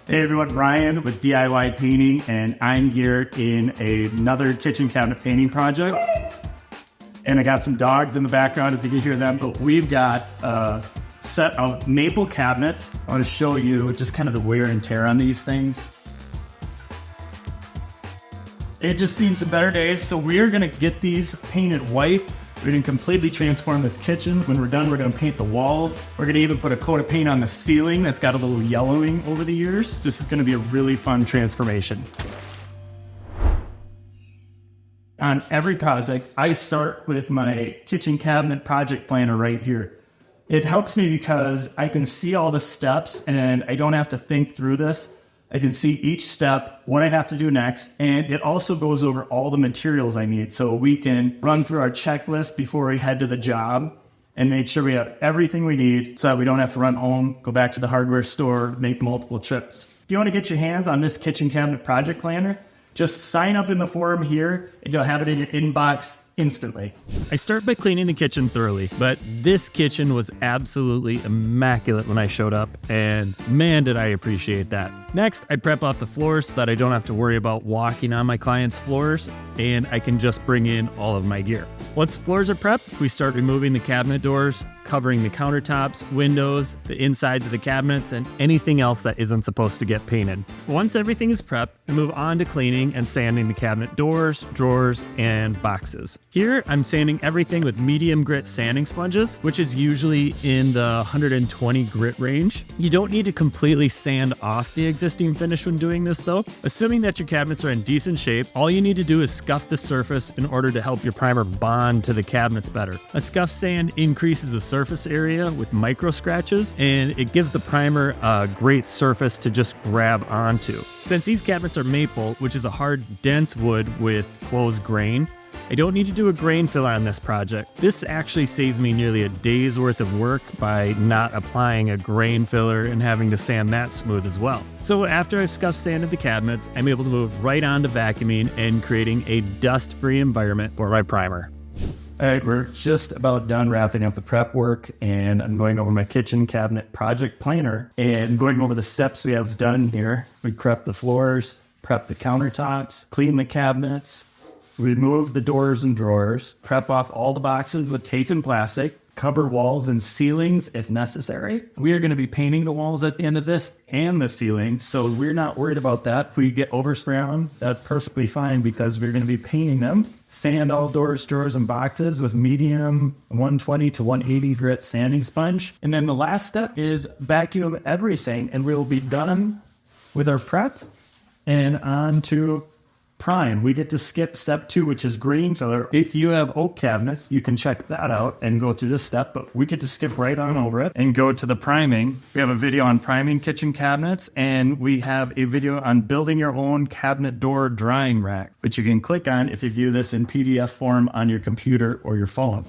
Hey everyone, Ryan with DIY Painting, and I'm here in another kitchen cabinet painting project. And I got some dogs in the background if you can hear them, but we've got a set of maple cabinets. I want to show you just kind of the wear and tear on these things. It just seen some better days, so we're gonna get these painted white. We're gonna completely transform this kitchen. When we're done, we're gonna paint the walls. We're gonna even put a coat of paint on the ceiling that's got a little yellowing over the years. This is gonna be a really fun transformation. On every project, I start with my kitchen cabinet project planner right here. It helps me because I can see all the steps and I don't have to think through this. I can see each step, what I have to do next, and it also goes over all the materials I need so we can run through our checklist before we head to the job and make sure we have everything we need so that we don't have to run home, go back to the hardware store, make multiple trips. If you want to get your hands on this kitchen cabinet project planner, just sign up in the forum here and you'll have it in your inbox instantly. I start by cleaning the kitchen thoroughly, but this kitchen was absolutely immaculate when I showed up, and man, did I appreciate that. Next, I prep off the floors so that I don't have to worry about walking on my clients' floors, and I can just bring in all of my gear. Once the floors are prepped, we start removing the cabinet doors, covering the countertops, windows, the insides of the cabinets, and anything else that isn't supposed to get painted. Once everything is prepped, we move on to cleaning and sanding the cabinet doors, drawers, and boxes. Here, I'm sanding everything with medium grit sanding sponges, which is usually in the 120 grit range. You don't need to completely sand off the existing finish when doing this though. Assuming that your cabinets are in decent shape, all you need to do is scuff the surface in order to help your primer bond to the cabinets better. A scuff sand increases the surface area with micro scratches, and it gives the primer a great surface to just grab onto. Since these cabinets are maple, which is a hard, dense wood with closed grain, I don't need to do a grain filler on this project. This actually saves me nearly a day's worth of work by not applying a grain filler and having to sand that smooth as well. So after I've scuff sanded the cabinets, I'm able to move right on to vacuuming and creating a dust-free environment for my primer. All right, we're just about done wrapping up the prep work, and I'm going over my kitchen cabinet project planner and going over the steps we have done here. We prep the floors, prep the countertops, clean the cabinets, remove the doors and drawers, prep off all the boxes with tape and plastic, cover walls and ceilings if necessary. We are going to be painting the walls at the end of this and the ceilings, so we're not worried about that. If we get overspray on them, that's perfectly fine because we're going to be painting them. Sand all doors, drawers, and boxes with medium 120 to 180 grit sanding sponge. And then the last step is vacuum everything, and we'll be done with our prep and on to prime. We get to skip step 2, which is green filler. If you have oak cabinets, you can check that out and go through this step, but we get to skip right on over it and go to the priming. We have a video on priming kitchen cabinets, and we have a video on building your own cabinet door drying rack, which you can click on if you view this in PDF form on your computer or your phone.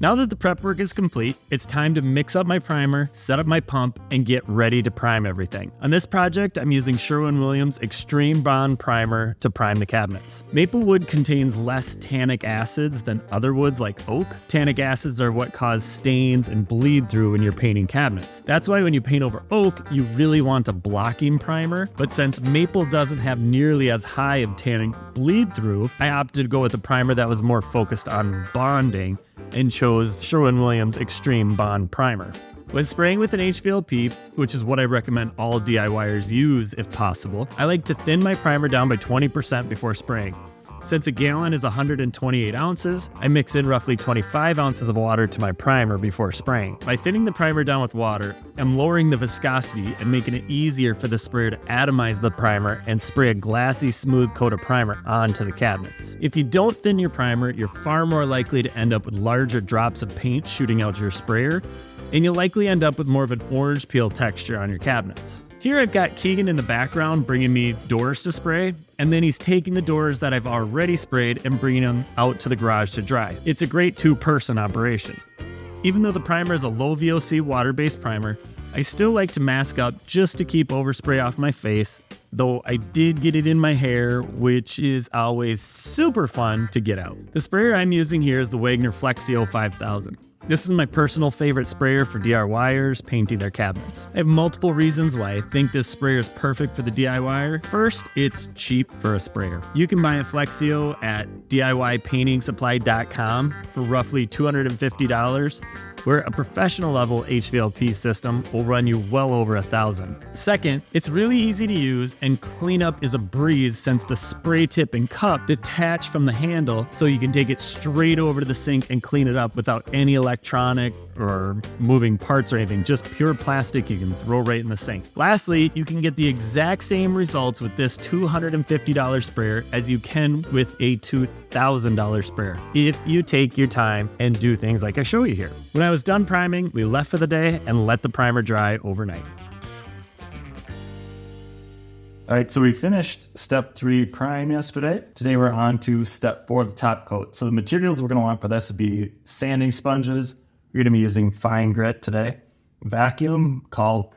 Now that the prep work is complete, it's time to mix up my primer, set up my pump, and get ready to prime everything. On this project, I'm using Sherwin-Williams Extreme Bond Primer to prime the cabinets. Maple wood contains less tannic acids than other woods like oak. Tannic acids are what cause stains and bleed through when you're painting cabinets. That's why when you paint over oak, you really want a blocking primer, but since maple doesn't have nearly as high of tannic bleed through, I opted to go with a primer that was more focused on bonding and chose Sherwin-Williams Extreme Bond Primer. When spraying with an HVLP, which is what I recommend all DIYers use if possible, I like to thin my primer down by 20% before spraying. Since a gallon is 128 ounces, I mix in roughly 25 ounces of water to my primer before spraying. By thinning the primer down with water, I'm lowering the viscosity and making it easier for the sprayer to atomize the primer and spray a glassy, smooth coat of primer onto the cabinets. If you don't thin your primer, you're far more likely to end up with larger drops of paint shooting out your sprayer, and you'll likely end up with more of an orange peel texture on your cabinets. Here I've got Keegan in the background bringing me doors to spray, and then he's taking the doors that I've already sprayed and bringing them out to the garage to dry. It's a great two-person operation. Even though the primer is a low VOC water-based primer, I still like to mask up just to keep overspray off my face, though I did get it in my hair, which is always super fun to get out. The sprayer I'm using here is the Wagner Flexio 5000. This is my personal favorite sprayer for DIYers painting their cabinets. I have multiple reasons why I think this sprayer is perfect for the DIYer. First, it's cheap for a sprayer. You can buy a Flexio at DIYpaintingsupply.com for roughly $250, where a professional level HVLP system will run you well over $1,000. Second, it's really easy to use and cleanup is a breeze since the spray tip and cup detach from the handle so you can take it straight over to the sink and clean it up without any electronic or moving parts or anything, just pure plastic you can throw right in the sink. Lastly, you can get the exact same results with this $250 sprayer as you can with a $2,000 sprayer if you take your time and do things like I show you here. When I was done priming, we left for the day and let the primer dry overnight. All right, so we finished step 3 prime yesterday. Today we're on to step 4, the top coat. So the materials we're gonna want for this would be sanding sponges. We're gonna be using fine grit today, vacuum, caulk,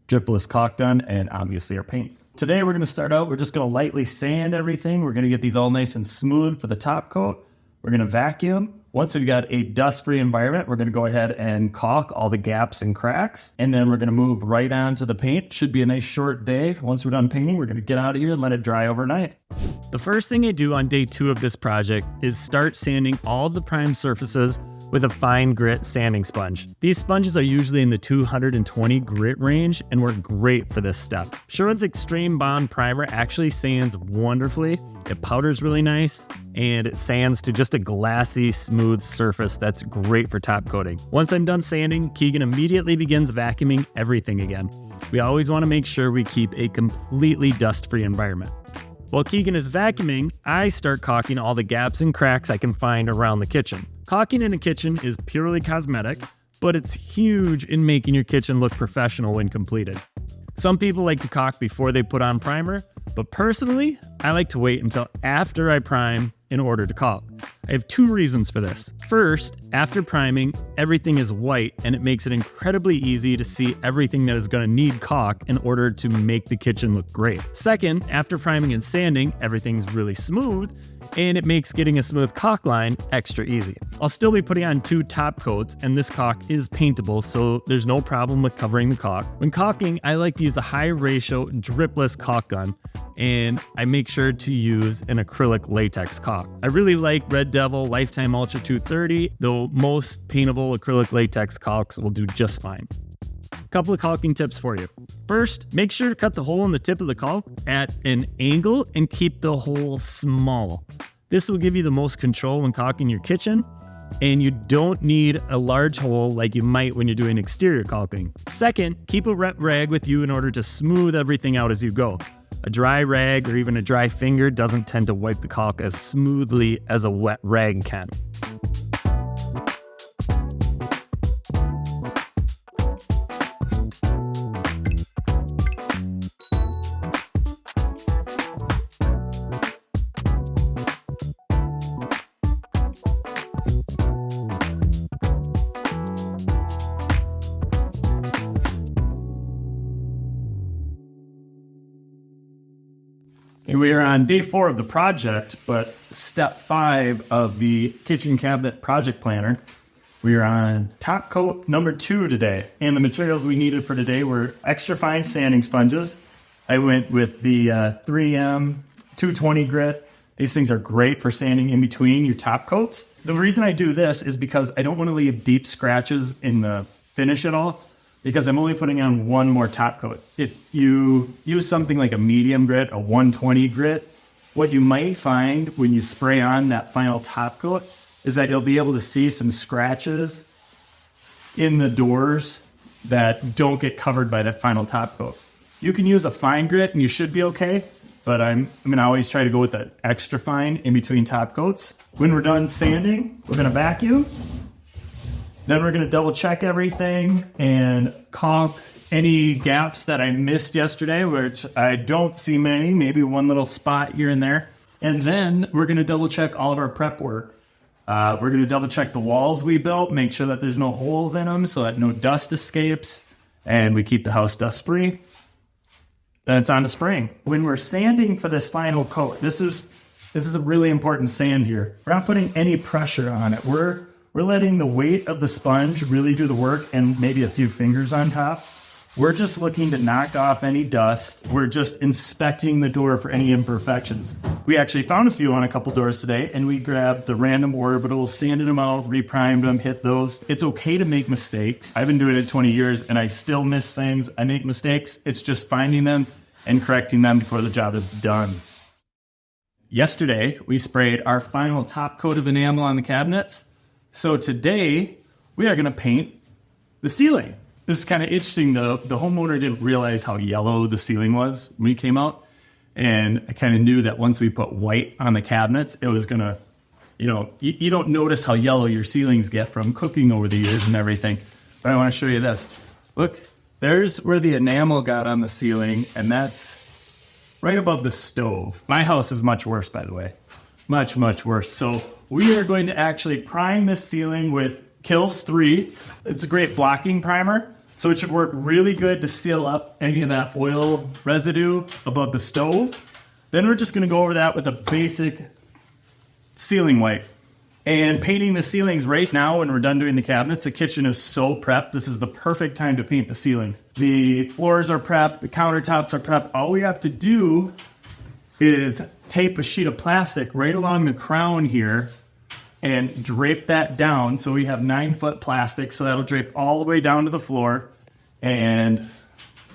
dripless caulk gun, and obviously our paint. Today we're gonna start out, we're just gonna lightly sand everything. We're gonna get these all nice and smooth for the top coat. We're gonna vacuum. Once we've got a dust-free environment, we're gonna go ahead and caulk all the gaps and cracks, and then we're gonna move right on to the paint. Should be a nice short day. Once we're done painting, we're gonna get out of here and let it dry overnight. The first thing I do on day 2 of this project is start sanding all of the primed surfaces with a fine grit sanding sponge. These sponges are usually in the 220 grit range and work great for this step. Sherwin's Extreme Bond Primer actually sands wonderfully. It powders really nice, and it sands to just a glassy, smooth surface that's great for top coating. Once I'm done sanding, Keegan immediately begins vacuuming everything again. We always want to make sure we keep a completely dust-free environment. While Keegan is vacuuming, I start caulking all the gaps and cracks I can find around the kitchen. Caulking in a kitchen is purely cosmetic, but it's huge in making your kitchen look professional when completed. Some people like to caulk before they put on primer, but personally, I like to wait until after I prime in order to caulk. I have 2 reasons for this. First, after priming, everything is white and it makes it incredibly easy to see everything that is going to need caulk in order to make the kitchen look great. Second, after priming and sanding, everything's really smooth and it makes getting a smooth caulk line extra easy. I'll still be putting on 2 top coats, and this caulk is paintable, so there's no problem with covering the caulk. When caulking, I like to use a high ratio dripless caulk gun, and I make sure to use an acrylic latex caulk. I really like Red Devil Lifetime Ultra 230, though most paintable acrylic latex caulks will do just fine. Couple of caulking tips for you. First, make sure to cut the hole in the tip of the caulk at an angle and keep the hole small. This will give you the most control when caulking your kitchen, and you don't need a large hole like you might when you're doing exterior caulking. Second, keep a wet rag with you in order to smooth everything out as you go. A dry rag or even a dry finger doesn't tend to wipe the caulk as smoothly as a wet rag can. We are on day 4 of the project, but step 5 of the kitchen cabinet project planner. We are on top coat number 2 today. And the materials we needed for today were extra fine sanding sponges. I went with the 3M 220 grit. These things are great for sanding in between your top coats. The reason I do this is because I don't want to leave deep scratches in the finish at all, because I'm only putting on 1 more top coat. If you use something like a medium grit, a 120 grit, what you might find when you spray on that final top coat is that you'll be able to see some scratches in the doors that don't get covered by that final top coat. You can use a fine grit and you should be okay, but I'm gonna always try to go with the extra fine in between top coats. When we're done sanding, we're gonna vacuum. Then we're going to double check everything and caulk any gaps that I missed yesterday, which I don't see many, maybe 1 little spot here and there. And then we're going to double check all of our prep work. We're going to double check the walls we built, make sure that there's no holes in them so that no dust escapes, and we keep the house dust free. Then it's on to spraying. When we're sanding for this final coat, this is a really important sand here. We're not putting any pressure on it. We're We're letting the weight of the sponge really do the work and maybe a few fingers on top. We're just looking to knock off any dust. We're just inspecting the door for any imperfections. We actually found a few on a couple doors today, and we grabbed the random orbitals, sanded them out, reprimed them, hit those. It's okay to make mistakes. I've been doing it 20 years, and I still miss things. I make mistakes. It's just finding them and correcting them before the job is done. Yesterday, we sprayed our final top coat of enamel on the cabinets. So today, we are going to paint the ceiling. This is kind of interesting. The homeowner didn't realize how yellow the ceiling was when he came out. And I kind of knew that once we put white on the cabinets, it was going to, you don't notice how yellow your ceilings get from cooking over the years and everything. But I want to show you this. Look, there's where the enamel got on the ceiling, and that's right above the stove. My house is much worse, by the way. Much, much worse. So we are going to actually prime this ceiling with Kills 3. It's a great blocking primer. So it should work really good to seal up any of that oil residue above the stove. Then we're just going to go over that with a basic ceiling wipe. And painting the ceilings right now when we're done doing the cabinets, the kitchen is so prepped. This is the perfect time to paint the ceilings. The floors are prepped, the countertops are prepped. All we have to do is tape a sheet of plastic right along the crown here and drape that down. So we have 9-foot plastic, so that'll drape all the way down to the floor, and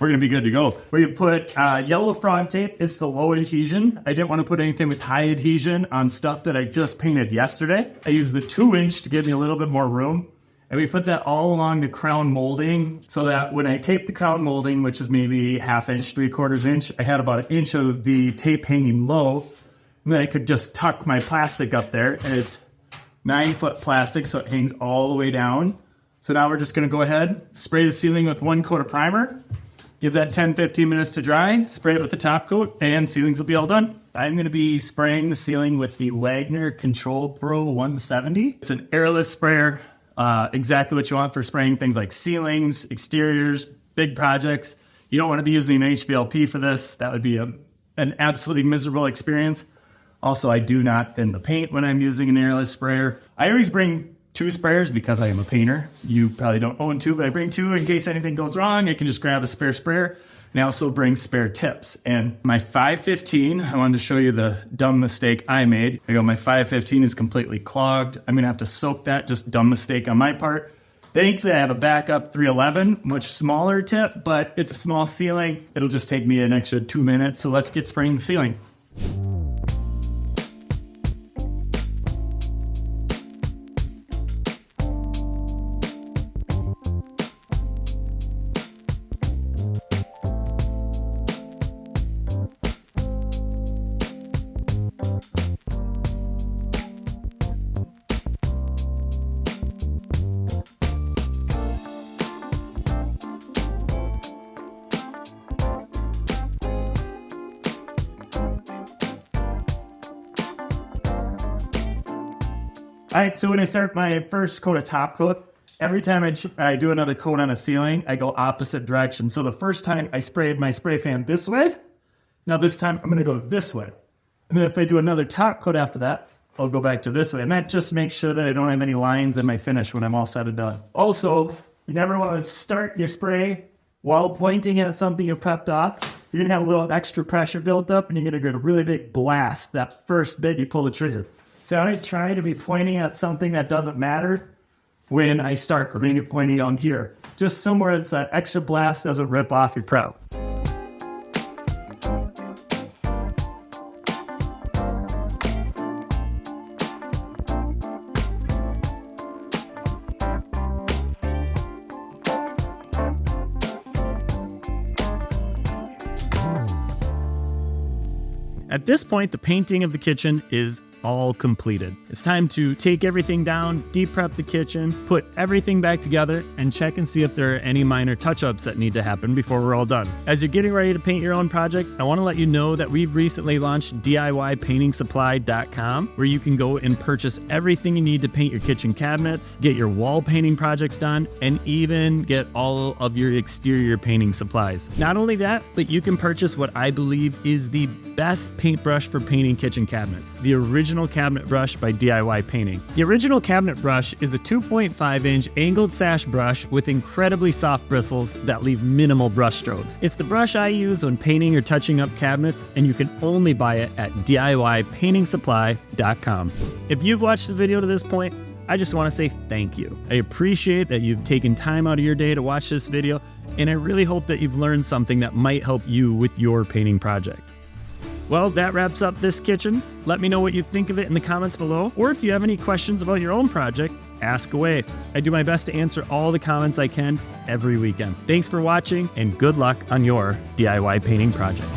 we're gonna be good to go. We're gonna put yellow frog tape. It's the low adhesion. I didn't want to put anything with high adhesion on stuff that I just painted yesterday. I used the 2-inch to give me a little bit more room. And we put that all along the crown molding so that when I tape the crown molding, which is maybe 1/2 inch, 3/4 inch, I had about 1 inch of the tape hanging low. And then I could just tuck my plastic up there, and it's 9-foot plastic, so it hangs all the way down. So now we're just gonna go ahead, spray the ceiling with 1 coat of primer, give that 10-15 minutes to dry, spray it with the top coat, and ceilings will be all done. I'm gonna be spraying the ceiling with the Wagner Control Pro 170. It's an airless sprayer, exactly what you want for spraying things like ceilings, exteriors, big projects. You don't wanna be using an HVLP for this. That would be an absolutely miserable experience. Also, I do not thin the paint when I'm using an airless sprayer. I always bring 2 sprayers because I am a painter. You probably don't own 2, but I bring 2 in case anything goes wrong. I can just grab a spare sprayer. And I also bring spare tips. And my 515, I wanted to show you the dumb mistake I made. My 515 is completely clogged. I'm gonna have to soak that, just dumb mistake on my part. Thankfully, I have a backup 311, much smaller tip, but it's a small ceiling. It'll just take me an extra 2 minutes. So let's get spraying the ceiling. All right, so when I start my first coat of top coat, every time I do another coat on a ceiling, I go opposite direction. So the first time I sprayed my spray fan this way, now this time I'm gonna go this way. And then if I do another top coat after that, I'll go back to this way. And that just makes sure that I don't have any lines in my finish when I'm all said and done. Also, you never wanna start your spray while pointing at something you prepped off. You're gonna have a little extra pressure built up and you're gonna get a really big blast. That first bit, you pull the trigger. So I try to be pointing at something that doesn't matter when I start pointing on here. Just somewhere that's that extra blast doesn't rip off your prep. At this point, the painting of the kitchen is all completed. It's time to take everything down, deep prep the kitchen, put everything back together, and check and see if there are any minor touch-ups that need to happen before we're all done. As you're getting ready to paint your own project, I want to let you know that we've recently launched DIYpaintingsupply.com, where you can go and purchase everything you need to paint your kitchen cabinets, get your wall painting projects done, and even get all of your exterior painting supplies. Not only that, but you can purchase what I believe is the best paintbrush for painting kitchen cabinets, the original original cabinet brush by DIY Painting. The original cabinet brush is a 2.5-inch angled sash brush with incredibly soft bristles that leave minimal brush strokes. It's the brush I use when painting or touching up cabinets, and you can only buy it at DIYPaintingSupply.com. If you've watched the video to this point, I just want to say thank you. I appreciate that you've taken time out of your day to watch this video, and I really hope that you've learned something that might help you with your painting project. Well, that wraps up this kitchen. Let me know what you think of it in the comments below, or if you have any questions about your own project, ask away. I do my best to answer all the comments I can every weekend. Thanks for watching, and good luck on your DIY painting project.